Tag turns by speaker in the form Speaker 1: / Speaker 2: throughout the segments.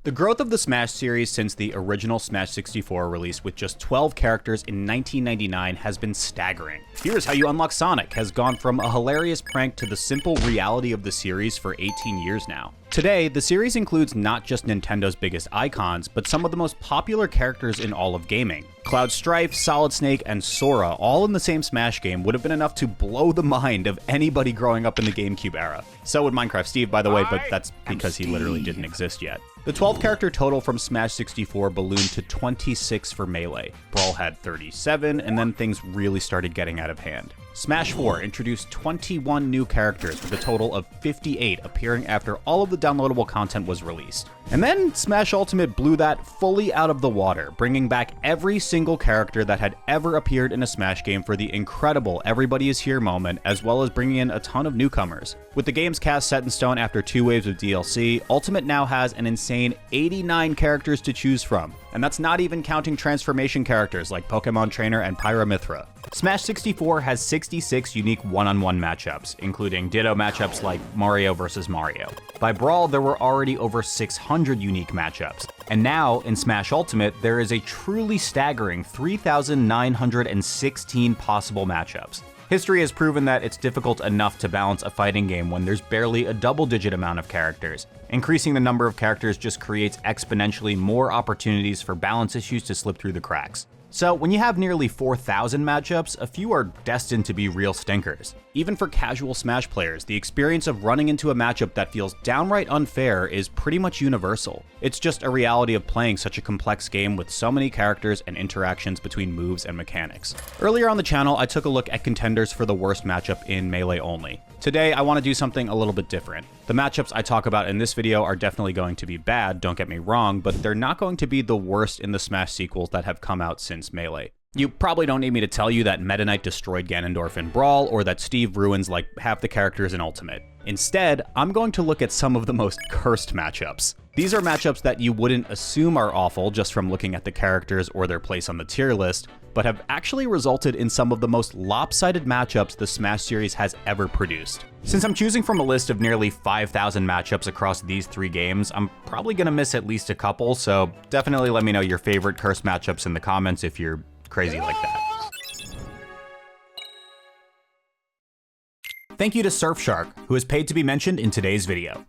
Speaker 1: The growth of the Smash series since the original Smash 64 release with just 12 characters in 1999 has been staggering. Here's How You Unlock Sonic has gone from a hilarious prank to the simple reality of the series for 18 years now. Today, the series includes not just Nintendo's biggest icons, but some of the most popular characters in all of gaming. Cloud Strife, Solid Snake, and Sora, all in the same Smash game, would have been enough to blow the mind of anybody growing up in the GameCube era. So would Minecraft Steve, by the way, but that's because he literally didn't exist yet. The 12-character total from Smash 64 ballooned to 26 for Melee. Brawl had 37, and then things really started getting out of hand. Smash 4 introduced 21 new characters with a total of 58 appearing after all of the downloadable content was released. And then Smash Ultimate blew that fully out of the water, bringing back every single character that had ever appeared in a Smash game for the incredible Everybody Is Here moment, as well as bringing in a ton of newcomers. With the game's cast set in stone after 2 waves of DLC, Ultimate now has an insane 89 characters to choose from, and that's not even counting transformation characters like Pokemon Trainer and Pyramithra. Smash 64 has 66 unique one-on-one matchups, including Ditto matchups like Mario vs. Mario. By Brawl, there were already over 600 unique matchups, and now in Smash Ultimate, there is a truly staggering 3,916 possible matchups. History has proven that it's difficult enough to balance a fighting game when there's barely a double-digit amount of characters. Increasing the number of characters just creates exponentially more opportunities for balance issues to slip through the cracks. So when you have nearly 4,000 matchups, a few are destined to be real stinkers. Even for casual Smash players, the experience of running into a matchup that feels downright unfair is pretty much universal. It's just a reality of playing such a complex game with so many characters and interactions between moves and mechanics. Earlier on the channel, I took a look at contenders for the worst matchup in Melee only. Today, I want to do something a little bit different. The matchups I talk about in this video are definitely going to be bad, don't get me wrong, but they're not going to be the worst in the Smash sequels that have come out since Melee. You probably don't need me to tell you that Meta Knight destroyed Ganondorf in Brawl, or that Steve ruins like half the characters in Ultimate. Instead, I'm going to look at some of the most cursed matchups. These are matchups that you wouldn't assume are awful just from looking at the characters or their place on the tier list, but have actually resulted in some of the most lopsided matchups the Smash series has ever produced. Since I'm choosing from a list of nearly 5,000 matchups across these 3 games, I'm probably gonna miss at least a couple, so definitely let me know your favorite cursed matchups in the comments if you're crazy like that. Thank you to Surfshark, who is paid to be mentioned in today's video.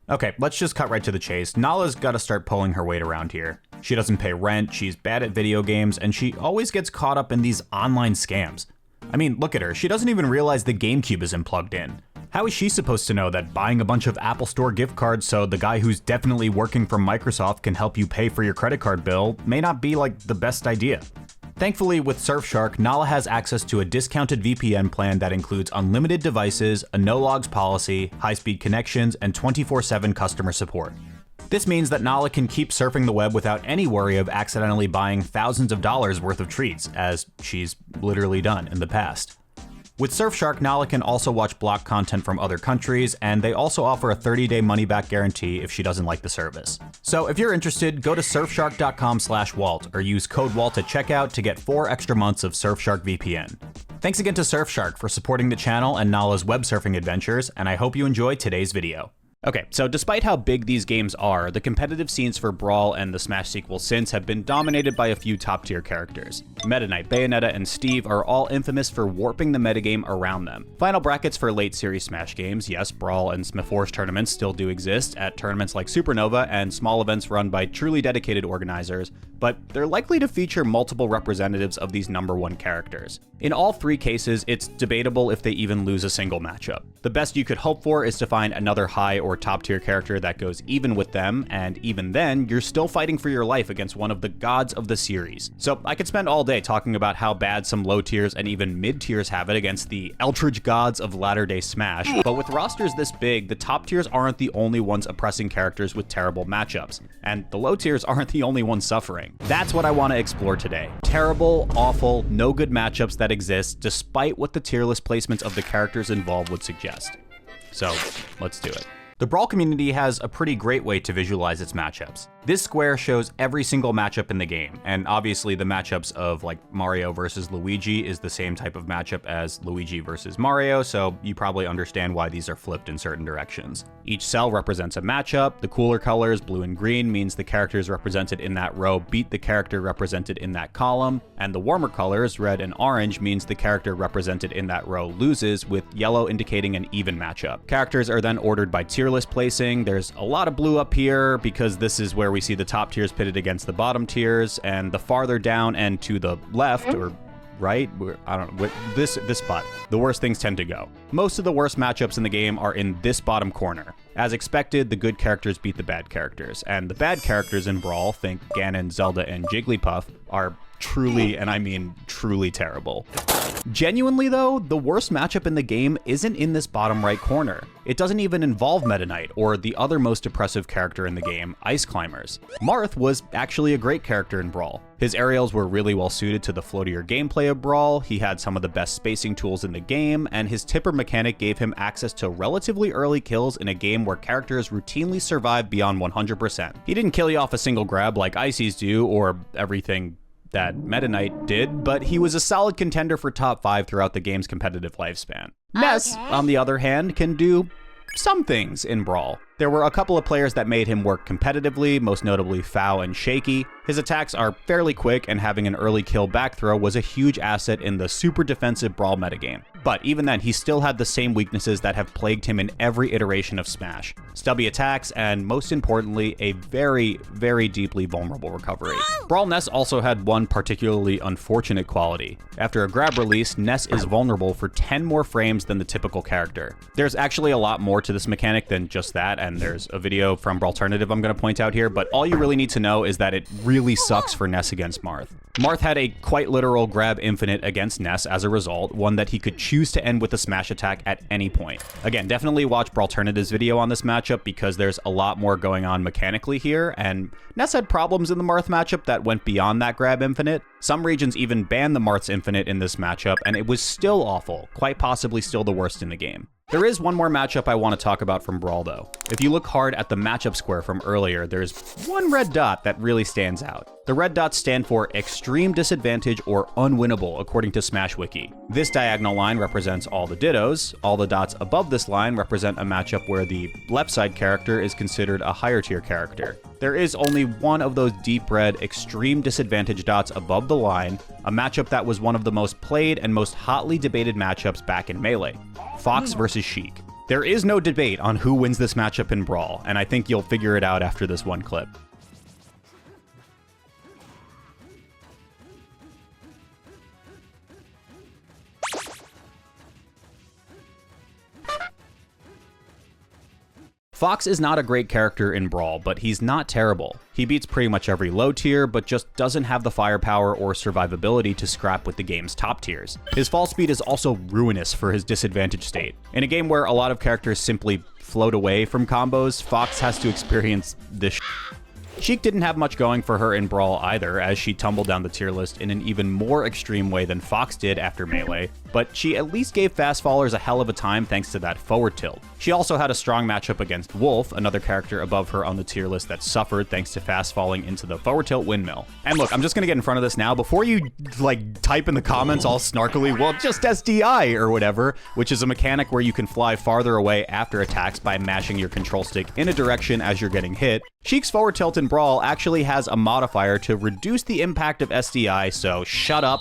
Speaker 1: Okay, let's just cut right to the chase. Nala's gotta start pulling her weight around here. She doesn't pay rent, she's bad at video games, and she always gets caught up in these online scams. I mean, look at her, she doesn't even realize the GameCube isn't plugged in. How is she supposed to know that buying a bunch of Apple Store gift cards so the guy who's definitely working from Microsoft can help you pay for your credit card bill may not be like the best idea? Thankfully, with Surfshark, Nala has access to a discounted VPN plan that includes unlimited devices, a no-logs policy, high-speed connections, and 24/7 customer support. This means that Nala can keep surfing the web without any worry of accidentally buying thousands of dollars worth of treats, as she's literally done in the past. With Surfshark, Nala can also watch blocked content from other countries, and they also offer a 30-day money-back guarantee if she doesn't like the service. So if you're interested, go to surfshark.com/Walt or use code WALT at checkout to get 4 extra months of Surfshark VPN. Thanks again to Surfshark for supporting the channel and Nala's web surfing adventures, and I hope you enjoy today's video. Okay, so despite how big these games are, the competitive scenes for Brawl and the Smash sequels since have been dominated by a few top-tier characters. Meta Knight, Bayonetta, and Steve are all infamous for warping the metagame around them. Final brackets for late series Smash games, yes, Brawl and Smaforce tournaments still do exist at tournaments like Supernova and small events run by truly dedicated organizers, but they're likely to feature multiple representatives of these #1 characters. In all 3 cases, it's debatable if they even lose a single matchup. The best you could hope for is to find another high or top tier character that goes even with them, and even then, you're still fighting for your life against one of the gods of the series. So I could spend all day talking about how bad some low tiers and even mid tiers have it against the Eldritch gods of latter-day Smash, but with rosters this big, the top tiers aren't the only ones oppressing characters with terrible matchups, and the low tiers aren't the only ones suffering. That's what I want to explore today. Terrible, awful, no good matchups that exist despite what the tier list placements of the characters involved would suggest. So let's do it. The Brawl community has a pretty great way to visualize its matchups. This square shows every single matchup in the game, and obviously the matchups of like Mario versus Luigi is the same type of matchup as Luigi versus Mario, so you probably understand why these are flipped in certain directions. Each cell represents a matchup. The cooler colors, blue and green, means the characters represented in that row beat the character represented in that column, and the warmer colors, red and orange, means the character represented in that row loses, with yellow indicating an even matchup. Characters are then ordered by tier list placing. There's a lot of blue up here because this is where we see the top tiers pitted against the bottom tiers, and the farther down and to the left or right, I don't know, this spot, the worst things tend to go. Most of the worst matchups in the game are in this bottom corner. As expected, the good characters beat the bad characters, and the bad characters in Brawl, think Ganon, Zelda, and Jigglypuff, are truly, and I mean truly terrible. Genuinely though, the worst matchup in the game isn't in this bottom right corner. It doesn't even involve Meta Knight or the other most oppressive character in the game, Ice Climbers. Marth was actually a great character in Brawl. His aerials were really well suited to the floatier gameplay of Brawl, he had some of the best spacing tools in the game, and his tipper mechanic gave him access to relatively early kills in a game where characters routinely survive beyond 100%. He didn't kill you off a single grab like Ices do, or everything that Meta Knight did, but he was a solid contender for top 5 throughout the game's competitive lifespan. Ness, on the other hand, can do some things in Brawl. There were a couple of players that made him work competitively, most notably Fow and Shaky. His attacks are fairly quick, and having an early kill back throw was a huge asset in the super defensive Brawl metagame. But even then, he still had the same weaknesses that have plagued him in every iteration of Smash. Stubby attacks, and most importantly, a very, very deeply vulnerable recovery. Brawl Ness also had one particularly unfortunate quality. After a grab release, Ness is vulnerable for 10 more frames than the typical character. There's actually a lot more to this mechanic than just that, and there's a video from Brawlternative I'm going to point out here, but all you really need to know is that it really sucks for Ness against Marth. Marth had a quite literal grab infinite against Ness as a result, one that he could choose to end with a smash attack at any point. Again, definitely watch Brawlternative's video on this matchup because there's a lot more going on mechanically here, and Ness had problems in the Marth matchup that went beyond that grab infinite. Some regions even banned the Marth's infinite in this matchup, and it was still awful, quite possibly still the worst in the game. There is one more matchup I want to talk about from Brawl though. If you look hard at the matchup square from earlier, there's one red dot that really stands out. The red dots stand for Extreme Disadvantage or Unwinnable, according to Smash Wiki. This diagonal line represents all the dittos. All the dots above this line represent a matchup where the left side character is considered a higher tier character. There is only one of those deep red Extreme Disadvantage dots above the line, a matchup that was one of the most played and most hotly debated matchups back in Melee. Fox versus Sheik. There is no debate on who wins this matchup in Brawl, and I think you'll figure it out after this one clip. Fox is not a great character in Brawl, but he's not terrible. He beats pretty much every low tier, but just doesn't have the firepower or survivability to scrap with the game's top tiers. His fall speed is also ruinous for his disadvantage state. In a game where a lot of characters simply float away from combos, Fox has to experience this Sheik didn't have much going for her in Brawl either, as she tumbled down the tier list in an even more extreme way than Fox did after Melee, but she at least gave fast fallers a hell of a time thanks to that forward tilt. She also had a strong matchup against Wolf, another character above her on the tier list that suffered thanks to fast falling into the forward tilt windmill. And look, I'm just gonna get in front of this now. Before you type in the comments all snarkily, well, just SDI or whatever, which is a mechanic where you can fly farther away after attacks by mashing your control stick in a direction as you're getting hit, Sheik's forward tilt in Brawl actually has a modifier to reduce the impact of SDI, so shut up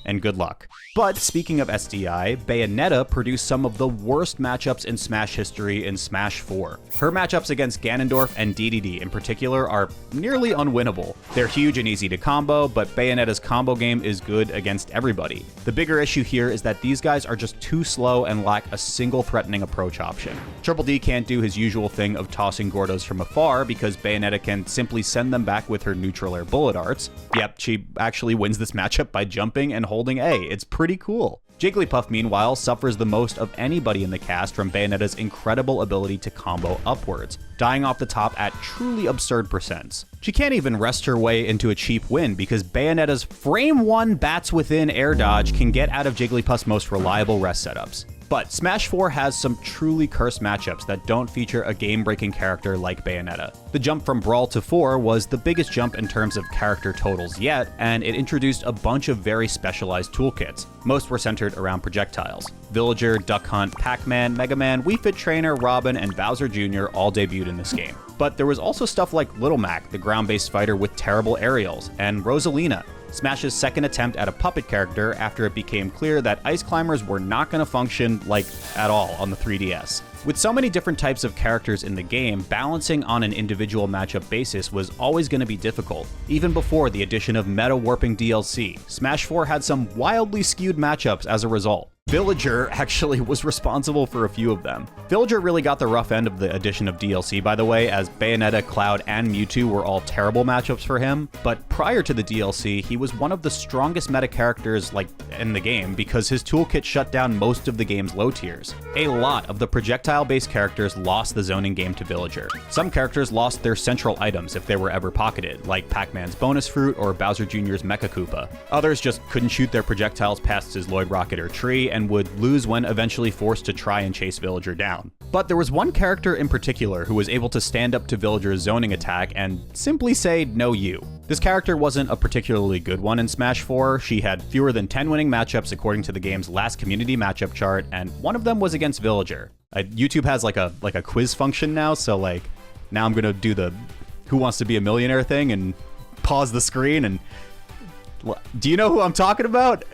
Speaker 1: and good luck. But speaking of SDI, Bayonetta produced some of the worst matchups in Smash history in Smash 4. Her matchups against Ganondorf and DDD in particular are nearly unwinnable. They're huge and easy to combo, but Bayonetta's combo game is good against everybody. The bigger issue here is that these guys are just too slow and lack a single threatening approach option. Triple D can't do his usual thing of tossing Gordos from afar because Bayonetta can simply send them back with her neutral air bullet arts. Yep, she actually wins this matchup by jumping and holding A. It's pretty cool. Jigglypuff, meanwhile, suffers the most of anybody in the cast from Bayonetta's incredible ability to combo upwards, dying off the top at truly absurd percents. She can't even wrest her way into a cheap win because Bayonetta's frame 1 bats within air dodge can get out of Jigglypuff's most reliable rest setups. But Smash 4 has some truly cursed matchups that don't feature a game-breaking character like Bayonetta. The jump from Brawl to 4 was the biggest jump in terms of character totals yet, and it introduced a bunch of very specialized toolkits. Most were centered around projectiles. Villager, Duck Hunt, Pac-Man, Mega Man, Wii Fit Trainer, Robin, and Bowser Jr. all debuted in this game. But there was also stuff like Little Mac, the ground-based fighter with terrible aerials, and Rosalina, Smash's second attempt at a puppet character after it became clear that ice climbers were not going to function, like, at all on the 3DS. With so many different types of characters in the game, balancing on an individual matchup basis was always going to be difficult. Even before the addition of meta warping DLC, Smash 4 had some wildly skewed matchups as a result. Villager actually was responsible for a few of them. Villager really got the rough end of the addition of DLC, by the way, as Bayonetta, Cloud, and Mewtwo were all terrible matchups for him, but prior to the DLC, he was one of the strongest meta characters in the game because his toolkit shut down most of the game's low tiers. A lot of the projectile-based characters lost the zoning game to Villager. Some characters lost their central items if they were ever pocketed, like Pac-Man's bonus fruit or Bowser Jr.'s Mecha Koopa. Others just couldn't shoot their projectiles past his Lloyd Rocket or Tree, and would lose when eventually forced to try and chase Villager down. But there was one character in particular who was able to stand up to Villager's zoning attack and simply say, "No you." This character wasn't a particularly good one in Smash 4. She had fewer than 10 winning matchups according to the game's last community matchup chart, and one of them was against Villager. YouTube has like a quiz function now, so now I'm gonna do the Who Wants to Be a Millionaire thing and pause the screen and... Do you know who I'm talking about?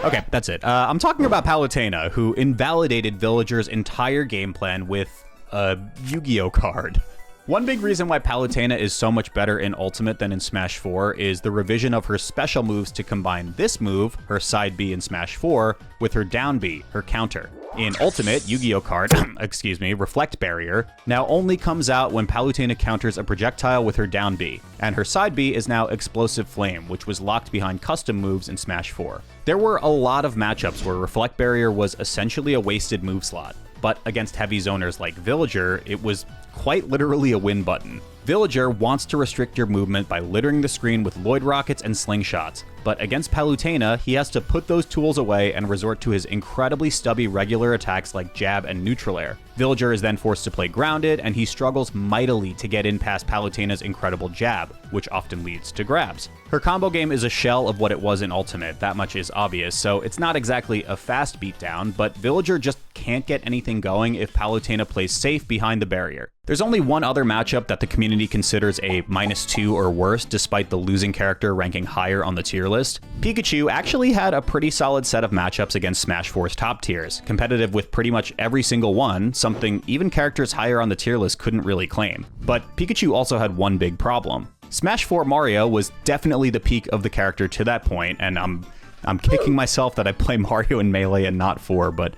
Speaker 1: Okay, that's it. I'm talking about Palutena, who invalidated Villager's entire game plan with a Yu-Gi-Oh card. One big reason why Palutena is so much better in Ultimate than in Smash 4 is the revision of her special moves to combine this move, her side B in Smash 4, with her down B, her counter. In Ultimate, Yu-Gi-Oh card, Reflect Barrier, now only comes out when Palutena counters a projectile with her down B, and her side B is now Explosive Flame, which was locked behind custom moves in Smash 4. There were a lot of matchups where Reflect Barrier was essentially a wasted move slot, but against heavy zoners like Villager, it was quite literally a win button. Villager wants to restrict your movement by littering the screen with Lloyd Rockets and Slingshots, but against Palutena, he has to put those tools away and resort to his incredibly stubby regular attacks like Jab and Neutral Air. Villager is then forced to play grounded, and he struggles mightily to get in past Palutena's incredible Jab, which often leads to grabs. Her combo game is a shell of what it was in Ultimate, that much is obvious, so it's not exactly a fast beatdown, but Villager just can't get anything going if Palutena plays safe behind the barrier. There's only one other matchup that the community considers a -2 or worse, despite the losing character ranking higher on the tier list. Pikachu actually had a pretty solid set of matchups against Smash 4's top tiers, competitive with pretty much every single one, something even characters higher on the tier list couldn't really claim. But Pikachu also had one big problem. Smash 4 Mario was definitely the peak of the character to that point, and I'm kicking myself that I play Mario in Melee and not 4, but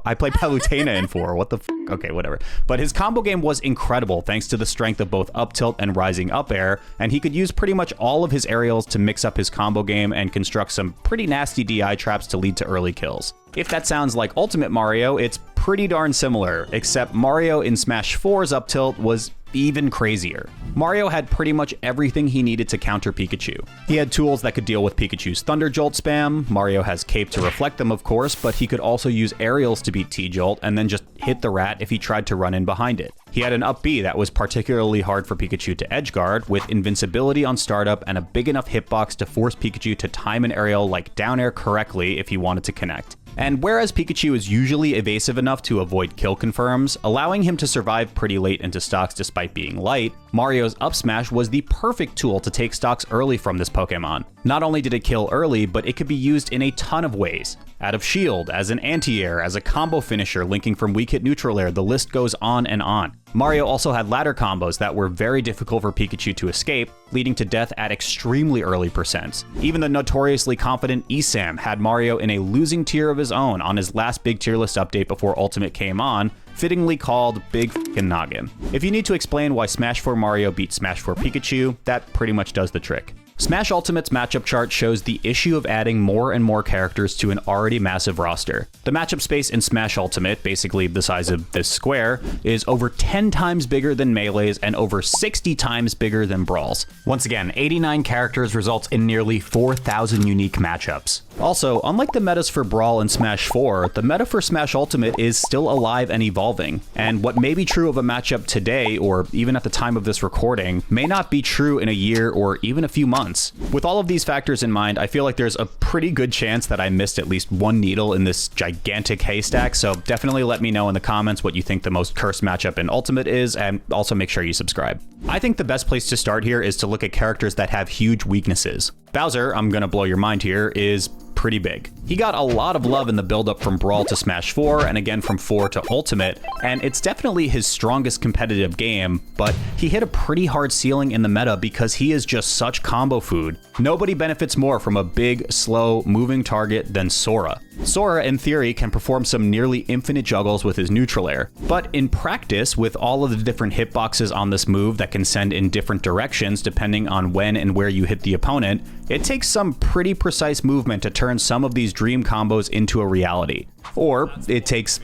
Speaker 1: I play Palutena in 4, what the f***? Okay, whatever. But his combo game was incredible thanks to the strength of both up tilt and rising up air, and he could use pretty much all of his aerials to mix up his combo game and construct some pretty nasty DI traps to lead to early kills. If that sounds like Ultimate Mario, it's pretty darn similar, except Mario in Smash 4's up tilt was even crazier. Mario had pretty much everything he needed to counter Pikachu. He had tools that could deal with Pikachu's Thunder Jolt spam, Mario has Cape to reflect them of course, but he could also use aerials to beat T-Jolt and then just hit the rat if he tried to run in behind it. He had an up B that was particularly hard for Pikachu to edgeguard, with invincibility on startup and a big enough hitbox to force Pikachu to time an aerial like down air correctly if he wanted to connect. And whereas Pikachu is usually evasive enough to avoid kill confirms, allowing him to survive pretty late into stocks despite being light, Mario's up smash was the perfect tool to take stocks early from this Pokemon. Not only did it kill early, but it could be used in a ton of ways. Out of shield, as an anti-air, as a combo finisher linking from weak hit neutral air, the list goes on and on. Mario also had ladder combos that were very difficult for Pikachu to escape, leading to death at extremely early percents. Even the notoriously confident Esam had Mario in a losing tier of his own on his last big tier list update before Ultimate came on, fittingly called Big F***ing Noggin. If you need to explain why Smash 4 Mario beat Smash 4 Pikachu, that pretty much does the trick. Smash Ultimate's matchup chart shows the issue of adding more and more characters to an already massive roster. The matchup space in Smash Ultimate, basically the size of this square, is over 10 times bigger than Melee's and over 60 times bigger than Brawl's. Once again, 89 characters results in nearly 4,000 unique matchups. Also, unlike the metas for Brawl and Smash 4, the meta for Smash Ultimate is still alive and evolving, and what may be true of a matchup today, or even at the time of this recording, may not be true in a year or even a few months. With all of these factors in mind, I feel like there's a pretty good chance that I missed at least one needle in this gigantic haystack, so definitely let me know in the comments what you think the most cursed matchup in Ultimate is, and also make sure you subscribe. I think the best place to start here is to look at characters that have huge weaknesses. Bowser, I'm gonna blow your mind here, is pretty big. He got a lot of love in the build-up from Brawl to Smash 4, and again from 4 to Ultimate, and it's definitely his strongest competitive game, but he hit a pretty hard ceiling in the meta because he is just such combo food. Nobody benefits more from a big, slow, moving target than Sora. Sora, in theory, can perform some nearly infinite juggles with his neutral air, but in practice, with all of the different hitboxes on this move that can send in different directions depending on when and where you hit the opponent, it takes some pretty precise movement to turn some of these dream combos into a reality. Or it takes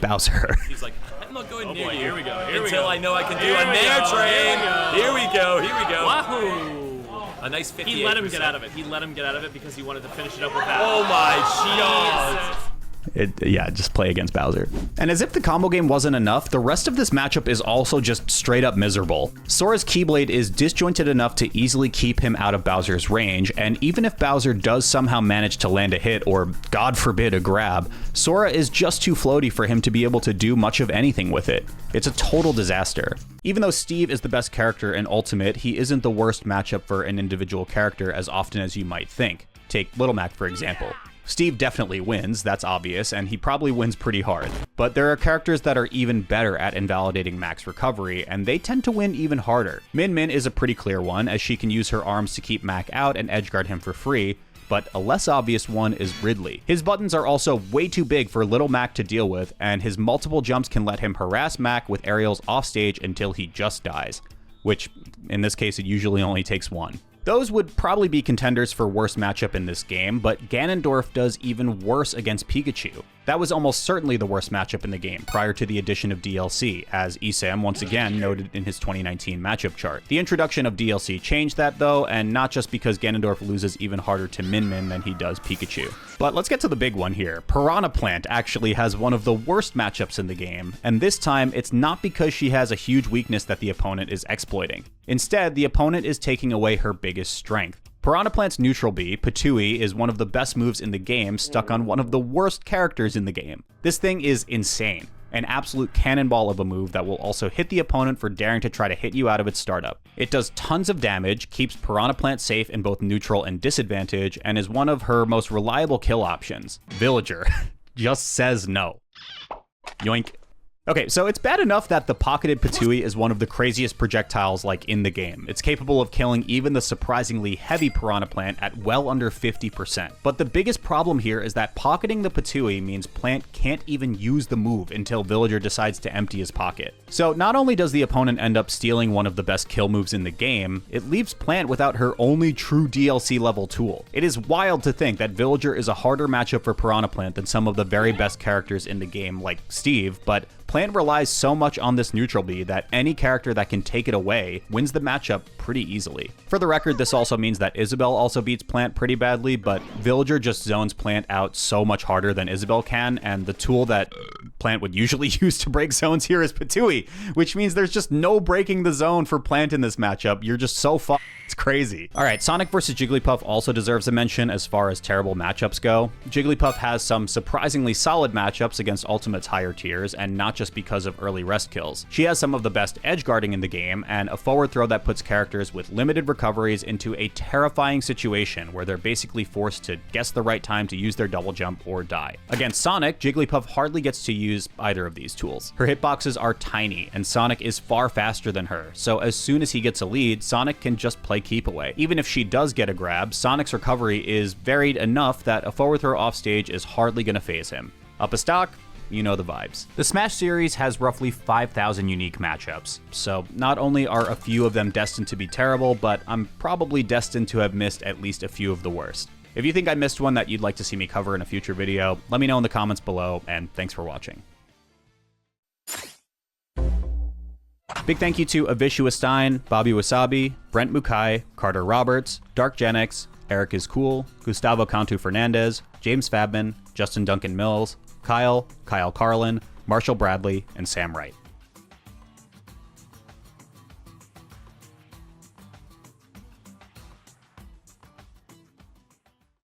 Speaker 1: Bowser.
Speaker 2: He's like, I'm not going near you. Here we go. Until I know I can do a nair train. Here we go. Wahoo! A nice 58%.
Speaker 3: He let him get out of it. He let him get out of it because he wanted to finish it up with that.
Speaker 2: Oh my God.
Speaker 1: Yeah, just play against Bowser. And as if the combo game wasn't enough, the rest of this matchup is also just straight up miserable. Sora's Keyblade is disjointed enough to easily keep him out of Bowser's range, and even if Bowser does somehow manage to land a hit or, God forbid, a grab, Sora is just too floaty for him to be able to do much of anything with it. It's a total disaster. Even though Steve is the best character in Ultimate, he isn't the worst matchup for an individual character as often as you might think. Take Little Mac, for example. Steve definitely wins, that's obvious, and he probably wins pretty hard. But there are characters that are even better at invalidating Mac's recovery, and they tend to win even harder. Min Min is a pretty clear one, as she can use her arms to keep Mac out and edgeguard him for free, but a less obvious one is Ridley. His buttons are also way too big for little Mac to deal with, and his multiple jumps can let him harass Mac with aerials offstage until he just dies. Which, in this case, it usually only takes one. Those would probably be contenders for worst matchup in this game, but Ganondorf does even worse against Pikachu. That was almost certainly the worst matchup in the game prior to the addition of DLC, as Esam once again noted in his 2019 matchup chart. The introduction of DLC changed that though, and not just because Ganondorf loses even harder to Min Min than he does Pikachu. But let's get to the big one here. Piranha Plant actually has one of the worst matchups in the game, and this time it's not because she has a huge weakness that the opponent is exploiting. Instead, the opponent is taking away her biggest strength. Piranha Plant's neutral B, Patui, is one of the best moves in the game, stuck on one of the worst characters in the game. This thing is insane. An absolute cannonball of a move that will also hit the opponent for daring to try to hit you out of its startup. It does tons of damage, keeps Piranha Plant safe in both neutral and disadvantage, and is one of her most reliable kill options. Villager just says no. Yoink. Okay, so it's bad enough that the pocketed Patui is one of the craziest projectiles like in the game. It's capable of killing even the surprisingly heavy Piranha Plant at well under 50%. But the biggest problem here is that pocketing the Patui means Plant can't even use the move until Villager decides to empty his pocket. So not only does the opponent end up stealing one of the best kill moves in the game, it leaves Plant without her only true DLC level tool. It is wild to think that Villager is a harder matchup for Piranha Plant than some of the very best characters in the game like Steve, but Plant relies so much on this neutral B that any character that can take it away wins the matchup pretty easily. For the record, this also means that Isabelle also beats Plant pretty badly, but Villager just zones Plant out so much harder than Isabelle can, and the tool that Plant would usually use to break zones here is Patui, which means there's just no breaking the zone for Plant in this matchup. You're just so fucked. It's crazy. All right, Sonic vs. Jigglypuff also deserves a mention as far as terrible matchups go. Jigglypuff has some surprisingly solid matchups against Ultimate's higher tiers, and not just because of early rest kills. She has some of the best edge guarding in the game, and a forward throw that puts characters with limited recoveries into a terrifying situation where they're basically forced to guess the right time to use their double jump or die. Against Sonic, Jigglypuff hardly gets to use either of these tools. Her hitboxes are tiny, and Sonic is far faster than her, so as soon as he gets a lead, Sonic can just play keep away. Even if she does get a grab, Sonic's recovery is varied enough that a forward throw off stage is hardly going to phase him. Up a stock, you know the vibes. The Smash series has roughly 5,000 unique matchups, so not only are a few of them destined to be terrible, but I'm probably destined to have missed at least a few of the worst. If you think I missed one that you'd like to see me cover in a future video, let me know in the comments below, and thanks for watching. Big thank you to Avishua Stein, Bobby Wasabi, Brent Mukai, Carter Roberts, Dark Genix, Eric is Cool, Gustavo Cantu Fernandez, James Fabman, Justin Duncan Mills, Kyle Carlin, Marshall Bradley, and Sam Wright.